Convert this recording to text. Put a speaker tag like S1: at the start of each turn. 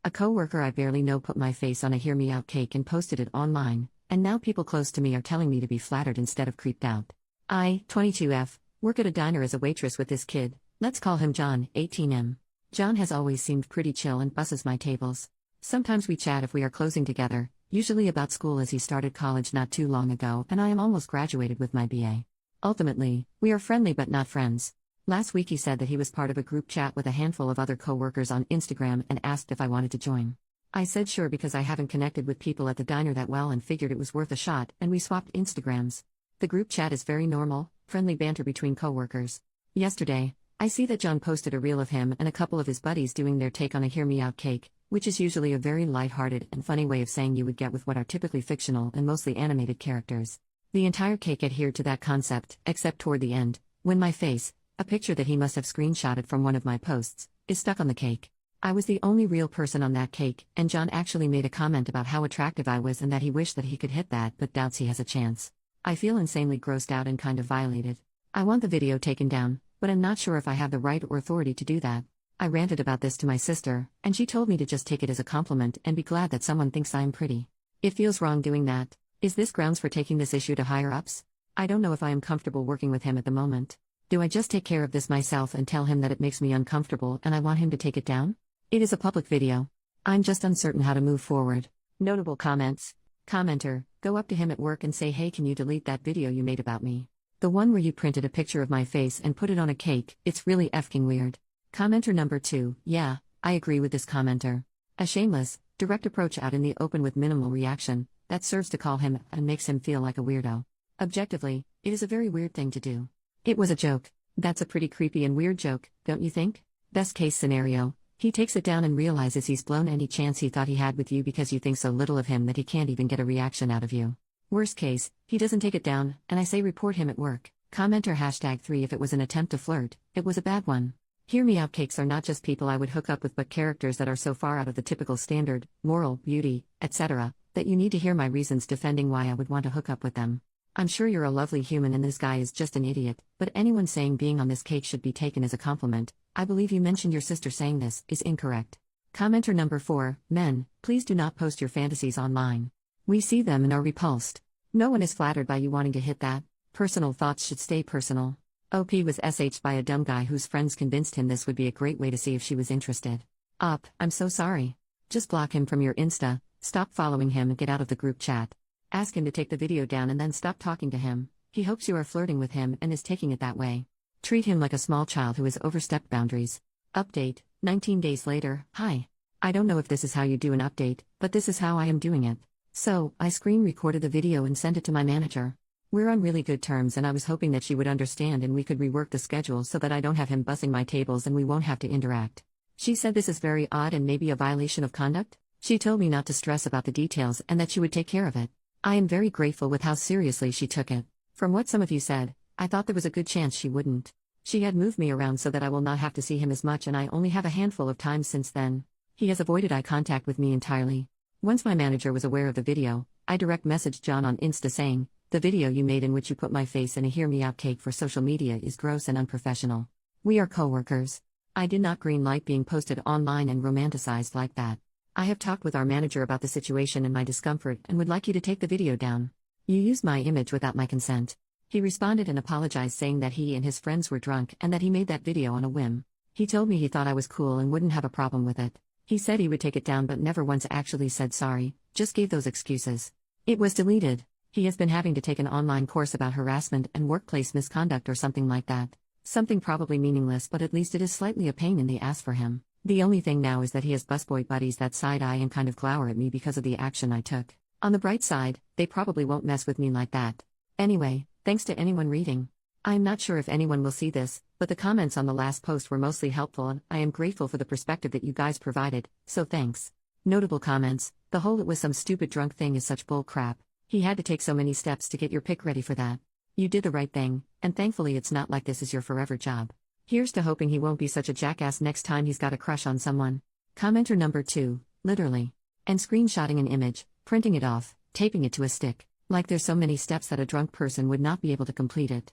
S1: A coworker I barely know put my face on a hear me out cake and posted it online, and now people close to me are telling me to be flattered instead of creeped out. I, 22F, work at a diner as a waitress with this kid. Let's call him John, 18M. John has always seemed pretty chill and busses my tables. Sometimes we chat if we are closing together, usually about school as he started college not too long ago and I am almost graduated with my BA. Ultimately, we are friendly but not friends. Last week he said that he was part of a group chat with a handful of other coworkers on Instagram and asked if I wanted to join. I said sure because I haven't connected with people at the diner that well and figured it was worth a shot, and we swapped Instagrams. The group chat is very normal, friendly banter between coworkers. Yesterday, I see that John posted a reel of him and a couple of his buddies doing their take on a hear me out cake, which is usually a very light-hearted and funny way of saying you would get with what are typically fictional and mostly animated characters. The entire cake adhered to that concept, except toward the end, when my face, a picture that he must have screenshotted from one of my posts, is stuck on the cake. I was the only real person on that cake, and John actually made a comment about how attractive I was and that he wished that he could hit that but doubts he has a chance. I feel insanely grossed out and kind of violated. I want the video taken down, but I'm not sure if I have the right or authority to do that. I ranted about this to my sister, and she told me to just take it as a compliment and be glad that someone thinks I'm pretty. It feels wrong doing that. Is this grounds for taking this issue to higher ups? I don't know if I am comfortable working with him at the moment. Do I just take care of this myself and tell him that it makes me uncomfortable and I want him to take it down? It is a public video. I'm just uncertain how to move forward. Notable comments. Commenter, go up to him at work and say, hey, can you delete that video you made about me? The one where you printed a picture of my face and put it on a cake, it's really effing weird. Commenter number 2, yeah, I agree with this commenter. A shameless, direct approach out in the open with minimal reaction, that serves to call him and makes him feel like a weirdo. Objectively, it is a very weird thing to do. It was a joke. That's a pretty creepy and weird joke, don't you think? Best case scenario, he takes it down and realizes he's blown any chance he thought he had with you because you think so little of him that he can't even get a reaction out of you. Worst case, he doesn't take it down, and I say report him at work. Commenter #3 if it was an attempt to flirt, it was a bad one. Hear me out cakes are not just people I would hook up with but characters that are so far out of the typical standard, moral, beauty, etc., that you need to hear my reasons defending why I would want to hook up with them. I'm sure you're a lovely human and this guy is just an idiot, but anyone saying being on this cake should be taken as a compliment, I believe you mentioned your sister saying this, is incorrect. Commenter number 4, men, please do not post your fantasies online. We see them and are repulsed. No one is flattered by you wanting to hit that. Personal thoughts should stay personal. OP was SH'd by a dumb guy whose friends convinced him this would be a great way to see if she was interested. I'm so sorry. Just block him from your Insta, stop following him and get out of the group chat. Ask him to take the video down and then stop talking to him. He hopes you are flirting with him and is taking it that way. Treat him like a small child who has overstepped boundaries. Update, 19 days later, hi. I don't know if this is how you do an update, but this is how I am doing it. So, I screen recorded the video and sent it to my manager. We're on really good terms and I was hoping that she would understand and we could rework the schedule so that I don't have him bussing my tables and we won't have to interact. She said this is very odd and maybe a violation of conduct. She told me not to stress about the details and that she would take care of it. I am very grateful with how seriously she took it. From what some of you said, I thought there was a good chance she wouldn't. She had moved me around so that I will not have to see him as much and I only have a handful of times since then. He has avoided eye contact with me entirely. Once my manager was aware of the video, I direct messaged John on Insta saying, the video you made in which you put my face in a hear me out cake for social media is gross and unprofessional. We are coworkers. I did not green light being posted online and romanticized like that. I have talked with our manager about the situation and my discomfort and would like you to take the video down. You used my image without my consent. He responded and apologized saying that he and his friends were drunk and that he made that video on a whim. He told me he thought I was cool and wouldn't have a problem with it. He said he would take it down but never once actually said sorry, just gave those excuses. It was deleted. He has been having to take an online course about harassment and workplace misconduct or something like that. Something probably meaningless but at least it is slightly a pain in the ass for him. The only thing now is that he has busboy buddies that side-eye and kind of glower at me because of the action I took. On the bright side, they probably won't mess with me like that. Anyway, thanks to anyone reading. I am not sure if anyone will see this, but the comments on the last post were mostly helpful and I am grateful for the perspective that you guys provided, so thanks. Notable comments, the whole it was some stupid drunk thing is such bull crap. He had to take so many steps to get your pic ready for that. You did the right thing, and thankfully it's not like this is your forever job. Here's to hoping he won't be such a jackass next time he's got a crush on someone. Commenter number 2, literally. And screenshotting an image, printing it off, taping it to a stick. Like there's so many steps that a drunk person would not be able to complete it.